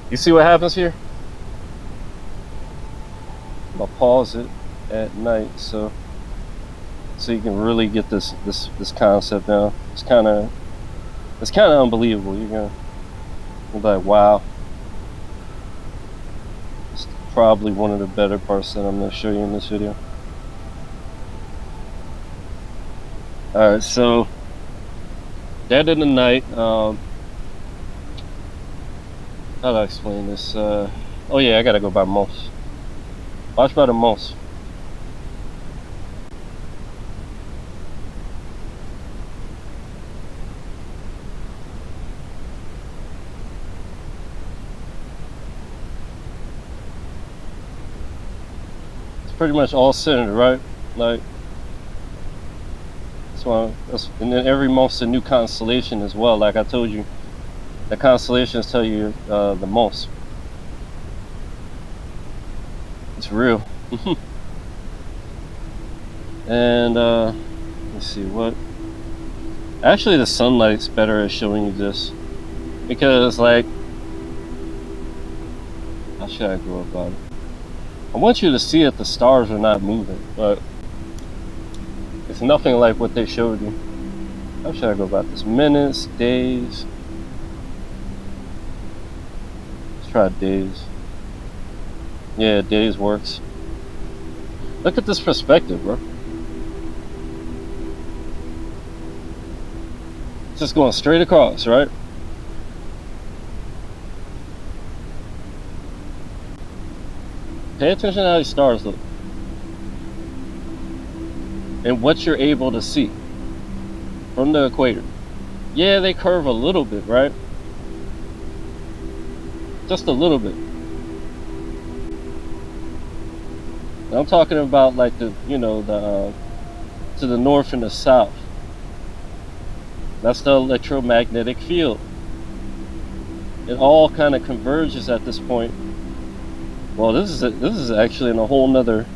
You see what happens here? I'll pause it at night so you can really get this concept down. It's kind of unbelievable. You're be like, wow. It's probably one of the better parts that I'm going to show you in this video. Alright, so dead in the night. How do I explain this? Oh yeah, I gotta go by most. Watch by the most. It's pretty much all centered, right? Like, and then every month's a new constellation as well. Like I told you, the constellations tell you the most. It's real. And let's see what. Actually, the sunlight's better at showing you this because, like, how should I go about it? I want you to see that the stars are not moving, but it's nothing like what they showed you. How should I go about this? Minutes, days. Let's try days. Yeah, days works. Look at this perspective, bro. It's just going straight across, right? Pay attention to how these stars look and what you're able to see from the equator. Yeah, they curve a little bit, right? Just a little bit. I'm talking about like the, you know, the to the north and the south. That's the electromagnetic field. It all kind of converges at this point. Well, this is actually in a whole nother.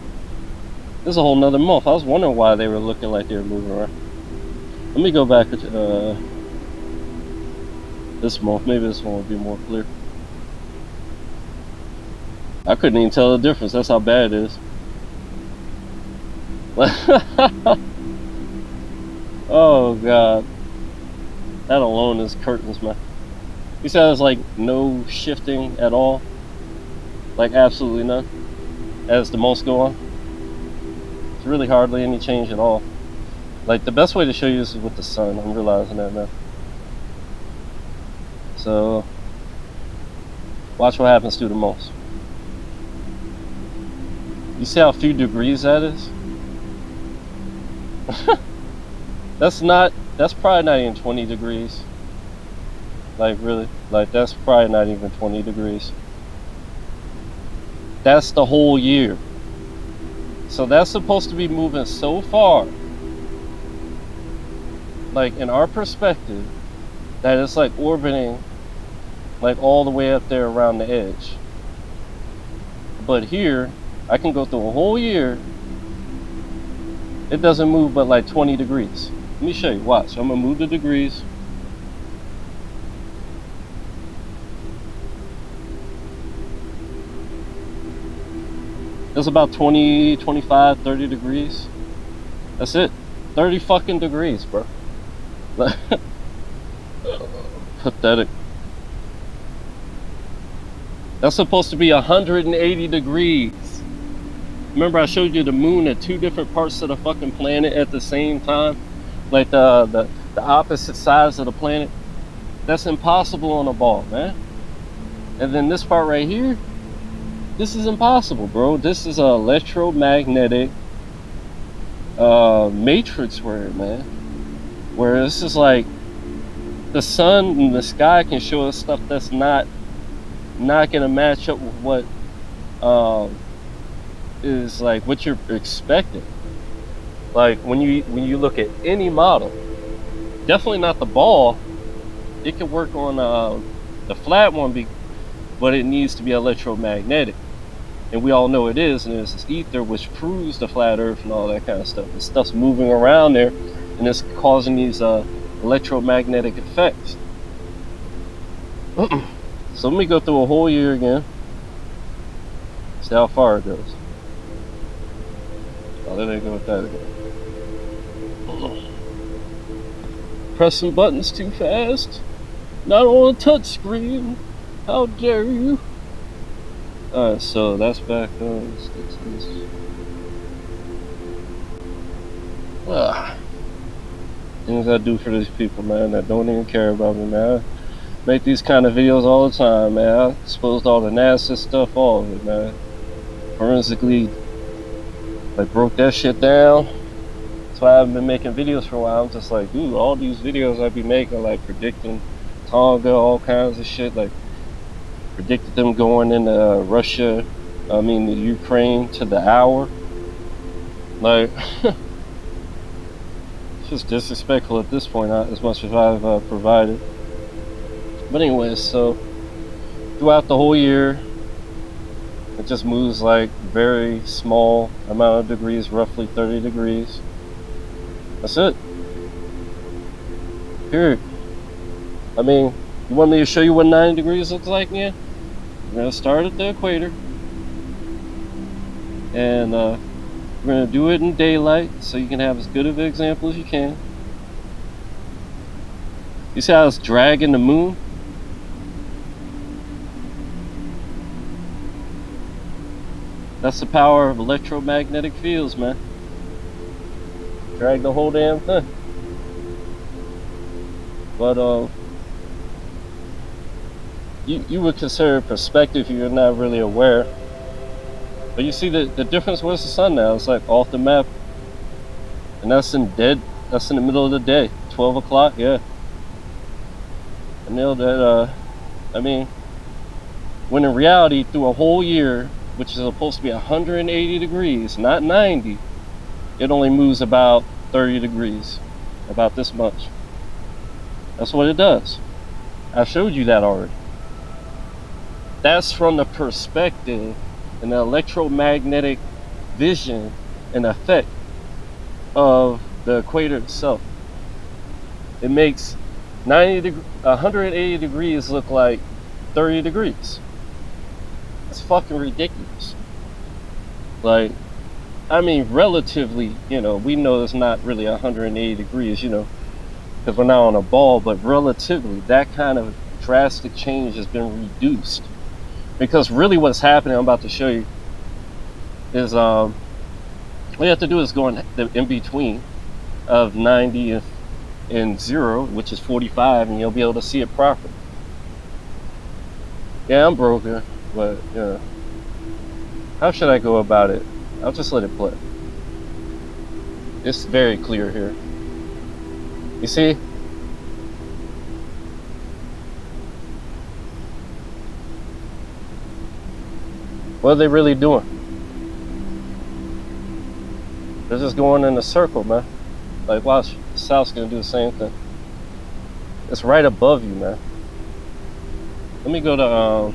This is a whole nother month. I was wondering why they were looking like they were moving around. Let me go back to this month. Maybe this one will be more clear. I couldn't even tell the difference. That's how bad it is. Oh god, that alone is curtains, man. You said there's like no shifting at all, like absolutely none, as the months go on. It's really hardly any change at all. Like, the best way to show you this is with the sun. I'm realizing that now. So watch what happens to the months. You see how few degrees that is? That's probably not even 20 degrees. Like, really? Like, that's probably not even 20 degrees. That's the whole year. So that's supposed to be moving so far, like in our perspective, that it's like orbiting like all the way up there around the edge. But here, I can go through a whole year. It doesn't move but like 20 degrees. Let me show you. Watch. I'm going to move the degrees. It's about 20, 25, 30 degrees. That's it. 30 fucking degrees, bro. Pathetic. That's supposed to be 180 degrees. Remember I showed you the moon at two different parts of the fucking planet at the same time? Like the opposite sides of the planet? That's impossible on a ball, man. And then this part right here, this is impossible, bro. This is an electromagnetic matrix word, man. Where this is like the sun and the sky can show us stuff that's not gonna match up with what is like what you're expecting. Like when you look at any model, definitely not the ball. It can work on the flat one, but it needs to be electromagnetic. And we all know it is, and there's this ether which proves the flat earth and all that kind of stuff. The stuff's moving around there, and it's causing these electromagnetic effects. So let me go through a whole year again. See how far it goes. Oh, there they go with that again. Pressing buttons too fast. Not on a touch screen. How dare you? Alright, so that's back on. Let's get to this. Things I do for these people, man, that don't even care about me, man. I make these kind of videos all the time, man. I exposed all the nasty stuff, all of it, man. Forensically, like, broke that shit down. That's why I haven't been making videos for a while. I'm just like, dude, all these videos I be making, like predicting Tonga, all kinds of shit, like predicted them going into Russia, the Ukraine to the hour. Like, it's just disrespectful at this point, as much as I've provided. But anyways, so throughout the whole year, it just moves like very small amount of degrees, roughly 30 degrees. That's it. Period. I mean, you want me to show you what 90 degrees looks like? Yeah. We're going to start at the equator. And we're going to do it in daylight so you can have as good of an example as you can. You see how it's dragging the moon? That's the power of electromagnetic fields, man. Drag the whole damn thing. But you would consider perspective if you're not really aware. But you see the difference. Where's the sun now? It's like off the map. And that's in the middle of the day. 12 o'clock, yeah. I know that when in reality through a whole year, which is supposed to be 180 degrees, not 90, it only moves about 30 degrees, about this much. That's what it does. I showed you that already. That's from the perspective and the electromagnetic vision and effect of the equator itself. It makes 180 degrees look like 30 degrees. It's fucking ridiculous. Like, I mean, relatively, we know it's not really 180 degrees, because we're not on a ball, but relatively, that kind of drastic change has been reduced. Because really what's happening, I'm about to show you, is all you have to do is go in between of 90 and 0, which is 45, and you'll be able to see it properly. Yeah, I'm broken, but, how should I go about it? I'll just let it play. It's very clear here. You see? What are they really doing? They're just going in a circle, man. Like, watch, the South's gonna do the same thing. It's right above you, man. Let me go to,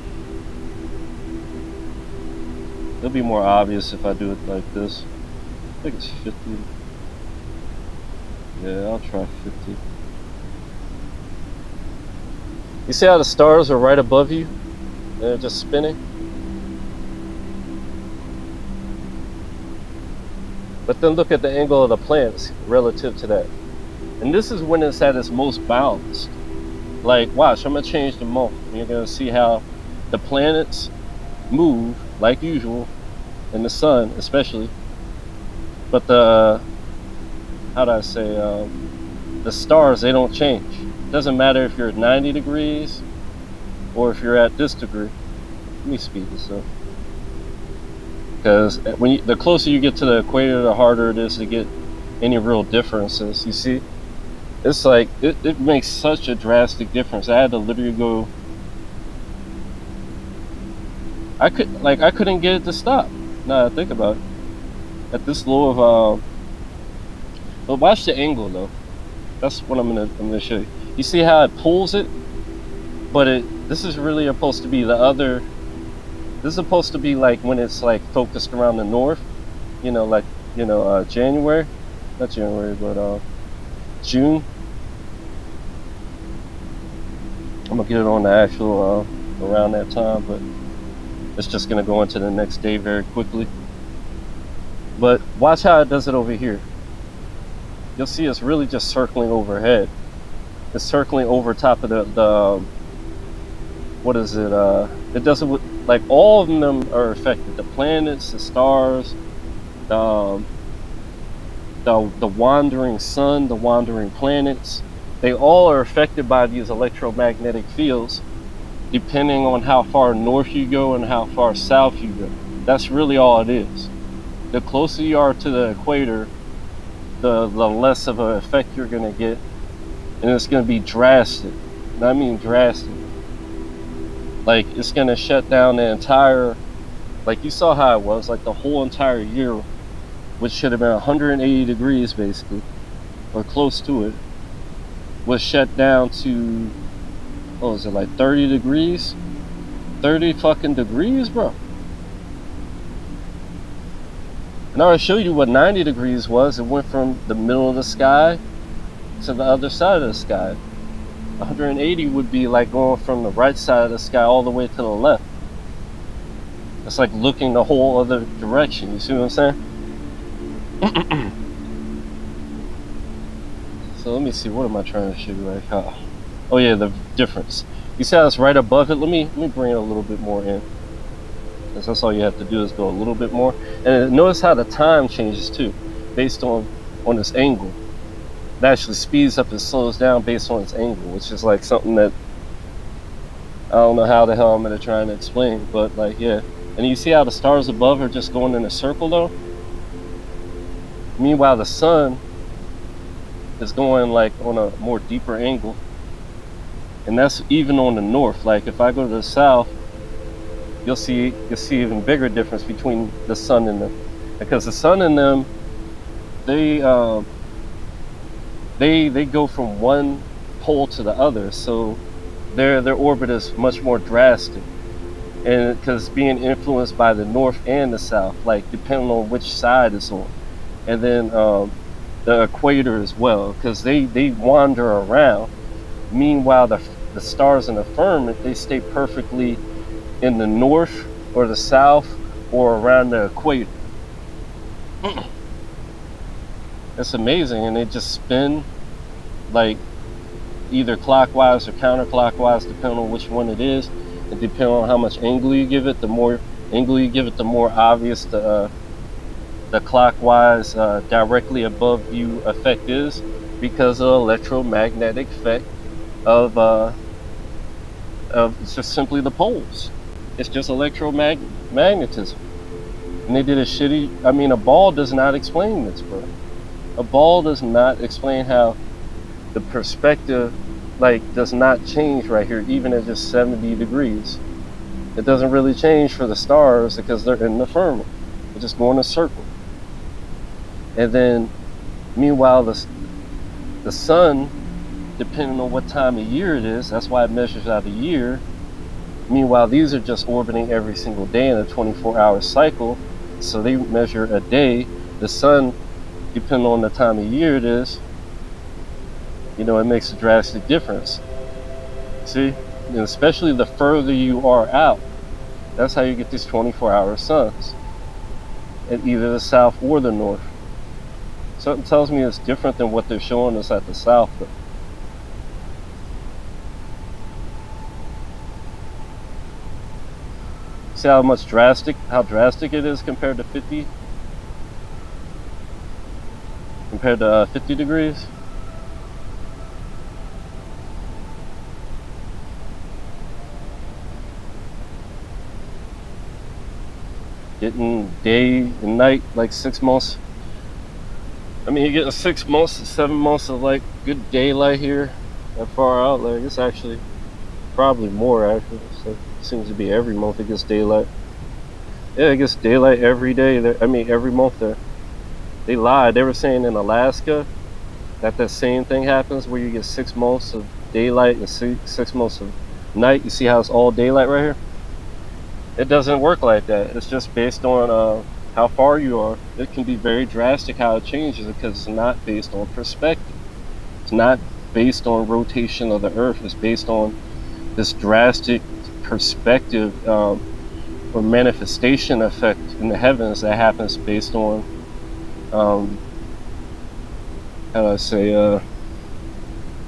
it'll be more obvious if I do it like this. I think it's 50. Yeah, I'll try 50. You see how the stars are right above you? They're just spinning? But then look at the angle of the planets relative to that. And this is when it's at its most balanced. Like, watch, I'm gonna change the moment. You're gonna see how the planets move like usual, and the sun especially. But the stars, they don't change. It doesn't matter if you're at 90 degrees or if you're at this degree. Let me speed this up. Because the closer you get to the equator, the harder it is to get any real differences. You see? It's like, it makes such a drastic difference. I had to literally go, I couldn't get it to stop. Now that I think about it. At this low of, but watch the angle though. That's what I'm gonna show you. You see how it pulls it? But this is really supposed to be this is supposed to be like when it's like focused around the north, January, not January, but June. I'm gonna get it on the actual around that time, but it's just going to go into the next day very quickly. But watch how it does it over here. You'll see it's really just circling overhead. It's circling over top of the what is it? It does it with, like, all of them are affected. The planets, the stars, the wandering sun, the wandering planets. They all are affected by these electromagnetic fields, depending on how far north you go and how far south you go. That's really all it is. The closer you are to the equator, the less of an effect you're going to get, and it's going to be drastic. And I mean drastic. Like, it's going to shut down the entire, like, you saw how it was, like the whole entire year, which should have been 180 degrees basically, or close to it, was shut down to, what was it, like 30 degrees? 30 fucking degrees, bro. And I already showed you what 90 degrees was. It went from the middle of the sky to the other side of the sky. 180 would be like going from the right side of the sky all the way to the left. It's like looking the whole other direction. You see what I'm saying? So let me see. What am I trying to show you right now? Oh yeah, the difference. You see how it's right above it? Let me bring it a little bit more in. Because that's all you have to do is go a little bit more. And notice how the time changes too, based on this angle. It actually speeds up and slows down based on its angle, which is like something that I don't know how the hell I'm gonna try and explain, but like, yeah. And you see how the stars above are just going in a circle though? Meanwhile, the sun is going like on a more deeper angle. And that's even on the north. Like if I go to the south, you'll see even bigger difference between the sun and them, because the sun and them, they go from one pole to the other, so their orbit is much more drastic, and because being influenced by the north and the south, like depending on which side it's on, and then the equator as well, because they wander around. Meanwhile, the stars in the firmament, they stay perfectly in the north or the south or around the equator. It's amazing, and they just spin like either clockwise or counterclockwise, depending on which one it is, and depending on how much angle you give it. The more angle you give it, the more obvious the clockwise directly above you effect is, because of the electromagnetic effect of it's just simply the poles. It's just electromagnetism. And they did a ball does not explain this, bro. A ball does not explain how the perspective, like, does not change right here, even at just 70 degrees. It doesn't really change for the stars because they're in the firmament. They just go in a circle. And then, meanwhile, the sun, depending on what time of year it is, that's why it measures out a year. Meanwhile, these are just orbiting every single day in a 24-hour cycle, so they measure a day. The sun, depending on the time of year it is, it makes a drastic difference. See? And especially the further you are out, that's how you get these 24-hour suns, at either the south or the north. Something tells me it's different than what they're showing us at the south, though. See how drastic it is compared to 50 degrees. Getting day and night, like 6 months. I mean, you're getting 6 months to 7 months of like good daylight here, that far out. Like, it's actually probably more, actually. So it seems to be every month it gets daylight. Yeah, it gets daylight every day there. I mean, every month there. They lied. They were saying in Alaska that same thing happens, where you get 6 months of daylight and 6 months of night. You see how it's all daylight right here? It doesn't work like that. It's just based on how far you are. It can be very drastic how it changes, because it's not based on perspective. It's not based on rotation of the Earth. It's based on this drastic perspective or manifestation effect in the heavens that happens based on how do I say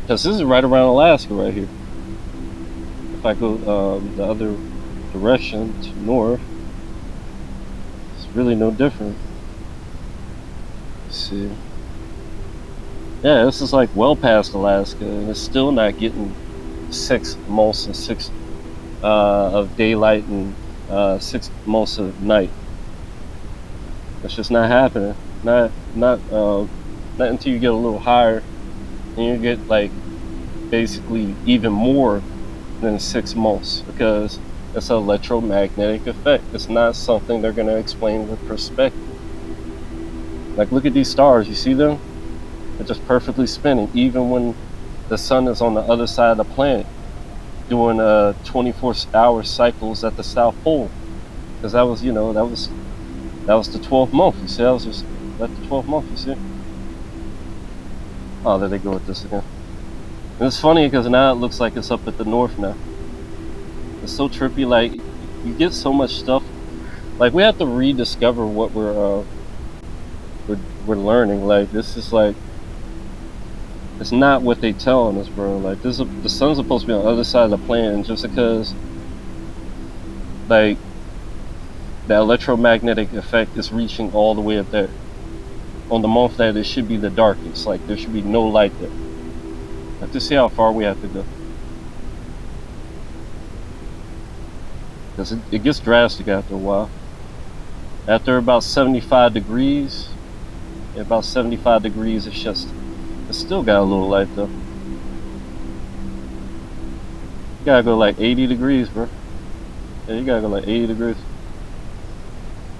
because this is right around Alaska right here. If I go the other direction to north, it's really no different. Let's see. Yeah, this is like well past Alaska, and it's still not getting 6 months and 6 of daylight and 6 months of night. It's just not happening. Not until you get a little higher, and you get like basically even more than 6 months, because it's an electromagnetic effect. It's not something they're going to explain with perspective. Like, look at these stars. You see them? They're just perfectly spinning, even when the sun is on the other side of the planet, doing 24-hour cycles at the South Pole. Because that was, that was the 12th month. You see, that was just the 12th month. You see? Oh, there they go with this again. And it's funny because now it looks like it's up at the north now. It's so trippy. Like, you get so much stuff. Like, we have to rediscover what we're learning. Like, this is like, it's not what they telling us, bro. Like, the sun's supposed to be on the other side of the planet, just because, like, the electromagnetic effect is reaching all the way up there. On the month that it should be the darkest, like, there should be no light there. I have to see how far we have to go. Because it gets drastic after a while. After about 75 degrees, it's still got a little light though. You gotta go like 80 degrees, bro. Yeah, you gotta go like 80 degrees.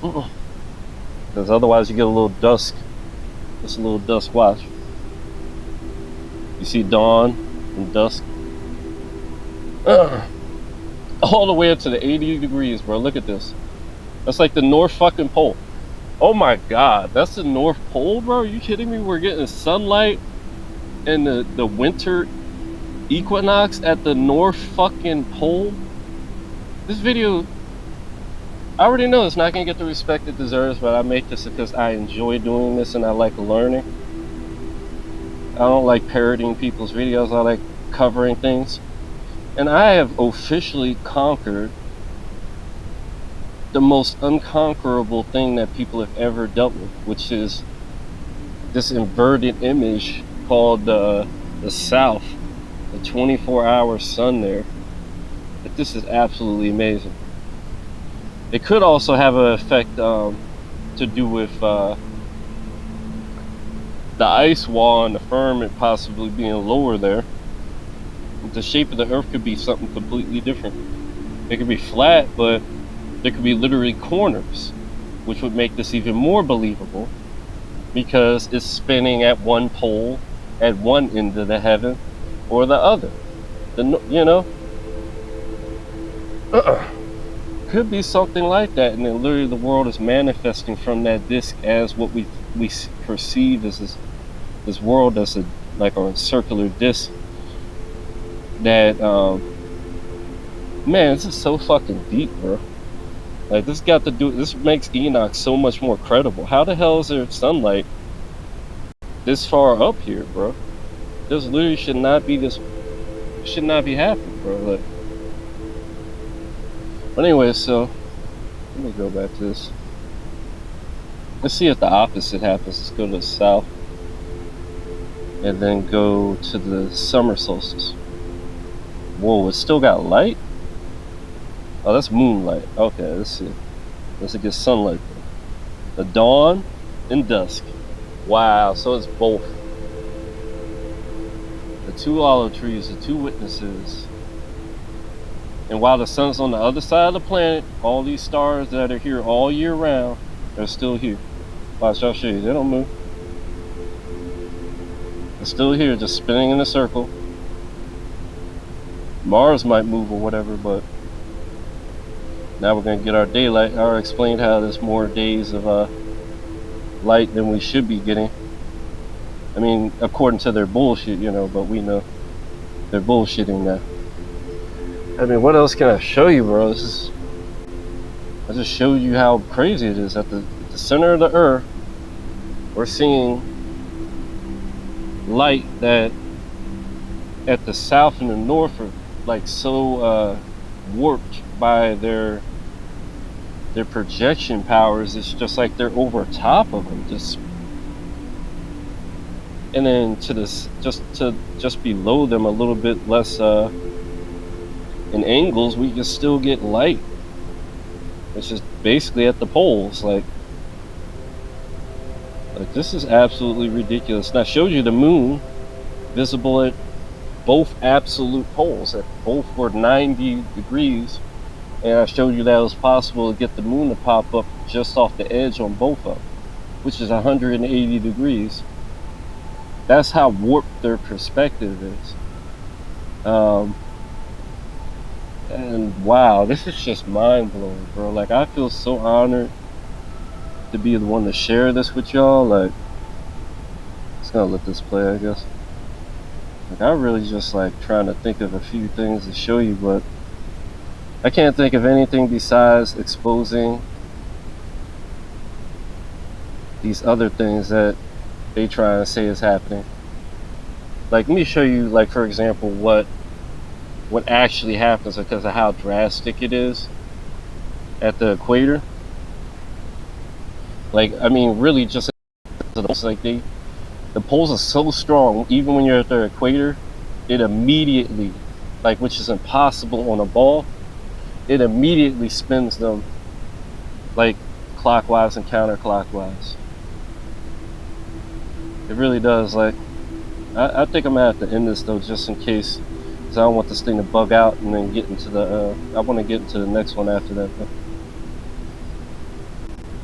Because otherwise you get a little dusk. Just a little dusk watch. You see dawn and dusk. All the way up to the 80 degrees, bro. Look at this. That's like the North fucking Pole. Oh my god, that's the North Pole, bro? Are you kidding me? We're getting sunlight in the winter equinox at the North fucking Pole. This video, I already know it's not gonna get the respect it deserves, but I make this because I enjoy doing this and I like learning. I don't like parodying people's videos. I like covering things. And I have officially conquered the most unconquerable thing that people have ever dealt with, which is this inverted image called the South, the 24-hour sun there. But this is absolutely amazing. It could also have an effect to do with the ice wall and the firmament possibly being lower there. The shape of the earth could be something completely different. It could be flat, but there could be literally corners, which would make this even more believable, because it's spinning at one pole at one end of the heaven or the other. Could be something like that, and then literally the world is manifesting from that disk as what we perceive as this world that's like a circular disk. That man, this is so fucking deep, bro. Like, this makes Enoch so much more credible. How the hell is there sunlight this far up here, bro? This literally should not be happening, bro. Like, but anyway, so let me go back to this. Let's see if the opposite happens. Let's go to the south and then go to the summer solstice. Whoa, it's still got light? Oh, that's moonlight. Okay, let's see. Let's get sunlight there. The dawn and dusk. Wow, so it's both. The two olive trees, the two witnesses. And while the sun's on the other side of the planet, all these stars that are here all year round, they're still here. Watch, I'll show you. They don't move. They're still here, just spinning in a circle. Mars might move or whatever, but now we're going to get our daylight. I already explained how there's more days of light than we should be getting. I mean, according to their bullshit, but we know they're bullshitting now. I mean, what else can I show you, bro? I just showed you how crazy it is. At the center of the Earth, we're seeing light that at the south and the north are like so warped by their projection powers. It's just like they're over top of them, and then to this just below them a little bit less in angles, we can still get light. It's just basically at the poles. Like this is absolutely ridiculous. And I showed you the moon visible at both absolute poles. At both were 90 degrees. And I showed you that it was possible to get the moon to pop up just off the edge on both of them, which is 180 degrees. That's how warped their perspective is. And wow, this is just mind-blowing, bro. Like, I feel so honored to be the one to share this with y'all. Like, just gonna let this play, I guess. Like, I really just like trying to think of a few things to show you, but I can't think of anything besides exposing these other things that they try and say is happening. Like, let me show you, like, for example, what actually happens because of how drastic it is at the equator. Like, I mean, really just like the poles are so strong, even when you're at the equator, it immediately, like, which is impossible on a ball, it immediately spins them like clockwise and counterclockwise. It really does. Like, I think I'm gonna have to end this though, just in case, because I don't want this thing to bug out and then get into the I want to get into the next one after that.